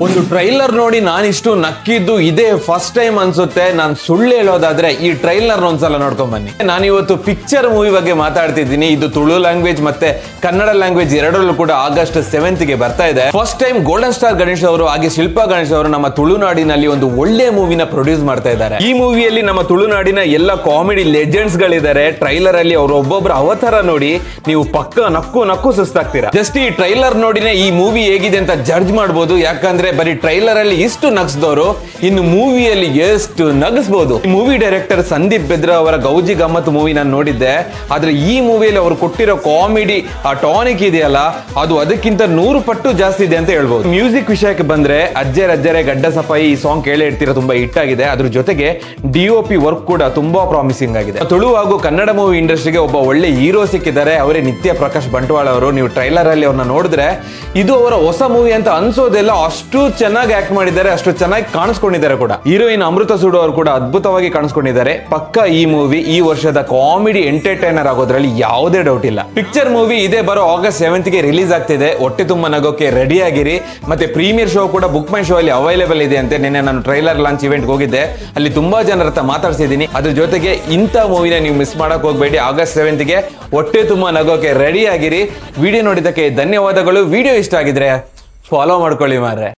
ಒಂದು ಟ್ರೈಲರ್ ನೋಡಿ ನಾನಿಷ್ಟು ನಕ್ಕಿದ್ದು ಇದೇ ಫಸ್ಟ್ ಟೈಮ್ ಅನ್ಸುತ್ತೆ. ನಾನು ಸುಳ್ಳು ಹೇಳೋದಾದ್ರೆ ಈ ಟ್ರೈಲರ್ ಒಂದ್ಸಲ ನೋಡ್ಕೊಂಡ್ ಬನ್ನಿ. ನಾನು ಇವತ್ತು ಪಿಕ್ಚರ್ ಮೂವಿ ಬಗ್ಗೆ ಮಾತಾಡ್ತಿದ್ದೀನಿ. ಇದು ತುಳು ಲ್ಯಾಂಗ್ವೇಜ್ ಮತ್ತೆ ಕನ್ನಡ ಲ್ಯಾಂಗ್ವೇಜ್ ಎರಡರಲ್ಲೂ ಕೂಡ ಆಗಸ್ಟ್ 7th ಗೆ ಬರ್ತಾ ಇದೆ. First time golden star Ganesh ಅವರು ಹಾಗೆ ಶಿಲ್ಪಾ ಗಣೇಶ್ ಅವರು ನಮ್ಮ ತುಳುನಾಡಿನಲ್ಲಿ ಒಂದು ಒಳ್ಳೆ ಮೂವಿನ ಪ್ರೊಡ್ಯೂಸ್ ಮಾಡ್ತಾ ಇದ್ದಾರೆ. ಈ ಮೂವಿಯಲ್ಲಿ ನಮ್ಮ ತುಳುನಾಡಿನ ಎಲ್ಲ ಕಾಮಿಡಿ ಲೆಜೆಂಡ್ಸ್ ಗಳಿದ್ದಾರೆ. ಟ್ರೈಲರ್ ಅಲ್ಲಿ ಅವರು ಒಬ್ಬೊಬ್ಬರ ಅವತಾರ ನೋಡಿ ನೀವು ಪಕ್ಕ ನಕ್ಕು ಸುಸ್ತಾಗ್ತೀರಾ. ಜಸ್ಟ್ ಈ ಟ್ರೈಲರ್ ನೋಡಿನೇ ಈ ಮೂವಿ ಹೇಗಿದೆ ಅಂತ ಜಡ್ಜ್ ಮಾಡಬಹುದು. ಯಾಕಂದ್ರೆ ಬರೀ ಟ್ರೈಲರ್ ಅಲ್ಲಿ ಇಷ್ಟು ನಗಿಸಿದವರು ಇನ್ನು ಮೂವಿಯಲ್ಲಿ ಎಷ್ಟು ನಗಿಸಬಹುದು. ಮೂವಿ ಡೈರೆಕ್ಟರ್ ಸಂದೀಪ್ ಬೆದ್ರಾ ಅವರ ಗೌಜಿ ಗಮ್ಮತ್ ಮೂವಿ ನಾನು ನೋಡಿದ್ದೆ. ಆದ್ರೆ ಈ ಮೂವಿಯಲ್ಲಿ ಅವರು ಕೊಟ್ಟಿರೋ ಕಾಮಿಡಿ ಆ ಟಾನಿಕ್ ಇದೆಯಲ್ಲ, ಅದು ಅದಕ್ಕಿಂತ 100 ಪಟ್ಟು ಜಾಸ್ತಿ ಇದೆ ಅಂತ ಹೇಳ್ಬಹುದು. ಮ್ಯೂಸಿಕ್ ವಿಷಯಕ್ಕೆ ಬಂದ್ರೆ ಅಜ್ಜೆ ರಜ್ಜರೆ ಗಡ್ಡ ಸಫಾಯಿ ಈ ಸಾಂಗ್ ಕೇಳೇ ಇರ್ತೀರಾ, ತುಂಬಾ ಹಿಟ್ ಆಗಿದೆ. ಅದ್ರ ಜೊತೆಗೆ DOP ವರ್ಕ್ ಕೂಡ ತುಂಬಾ ಪ್ರಾಮಿಸಿಂಗ್ ಆಗಿದೆ. ತುಳು ಹಾಗೂ ಕನ್ನಡ ಮೂವಿ ಇಂಡಸ್ಟ್ರಿಗೆ ಒಬ್ಬ ಒಳ್ಳೆ ಹೀರೋ ಸಿಕ್ಕಿದ್ದಾರೆ, ಅವರೇ ನಿತ್ಯ ಪ್ರಕಾಶ್ ಬಂಟ್ವಾಳ ಅವರು. ನೀವು ಟ್ರೈಲರ್ ಅಲ್ಲಿ ಅವ್ರನ್ನ ನೋಡಿದ್ರೆ ಇದು ಅವರ ಹೊಸ ಮೂವಿ ಅಂತ ಅನ್ಸೋದೆಲ್ಲ. ಅಷ್ಟು ಚೆನ್ನಾಗಿ ಆಕ್ಟ್ ಮಾಡಿದ್ದಾರೆ, ಅಷ್ಟು ಚೆನ್ನಾಗಿ ಕಾಣಿಸ್ಕೊಂಡಿದ್ದಾರೆ ಕೂಡ. ಹೀರೋಯಿನ್ ಅಮೃತ ಸುಡು ಅವರು ಕೂಡ ಅದ್ಭುತವಾಗಿ ಕಾಣಿಸ್ಕೊಂಡಿದ್ದಾರೆ. ಪಕ್ಕ ಈ ಮೂವಿ ಈ ವರ್ಷದ ಕಾಮಿಡಿ ಎಂಟರ್ಟೈನರ್ ಆಗೋದ್ರಲ್ಲಿ ಯಾವುದೇ ಡೌಟ್ ಇಲ್ಲ. ಪಿಕ್ಚರ್ ಮೂವಿ ಇದೇ ಬರೋ ಆಗಸ್ಟ್ 7th ಗೆ ರಿಲೀಸ್ ಆಗ್ತಿದೆ. ಹೊಟ್ಟೆ ತುಂಬ ನಗೋಕೆ ರೆಡಿ ಆಗಿರಿ. ಮತ್ತೆ ಪ್ರೀಮಿಯರ್ ಶೋ ಕೂಡ ಬುಕ್ ಮೈ ಶೋ ಅಲ್ಲಿ ಅವೈಲೇಬಲ್ ಇದೆ ಅಂತೆ. ನಿನ್ನೆ ನಾನು ಟ್ರೈಲರ್ ಲಾಂಚ್ ಇವೆಂಟ್ ಹೋಗಿದ್ದೆ, ಅಲ್ಲಿ ತುಂಬಾ ಜನರ ಹತ್ರ ಮಾತಾಡ್ಸಿದ್ದೀನಿ. ಅದ್ರ ಜೊತೆಗೆ ಇಂಥ ಮೂವಿನ ನೀವು ಮಿಸ್ ಮಾಡಕ್ ಹೋಗ್ಬೇಡಿ. ಆಗಸ್ಟ್ 7th ಗೆ ಹೊಟ್ಟೆ ತುಂಬ ನಗೋಕೆ ರೆಡಿ ಆಗಿರಿ. ವಿಡಿಯೋ ನೋಡಿದ್ದಕ್ಕೆ ಧನ್ಯವಾದಗಳು. ವಿಡಿಯೋ ಇಷ್ಟ ಆಗಿದ್ರೆ ಫಾಲೋ ಮಾಡ್ಕೊಳ್ಳಿ ಮಾರ್ರೆ.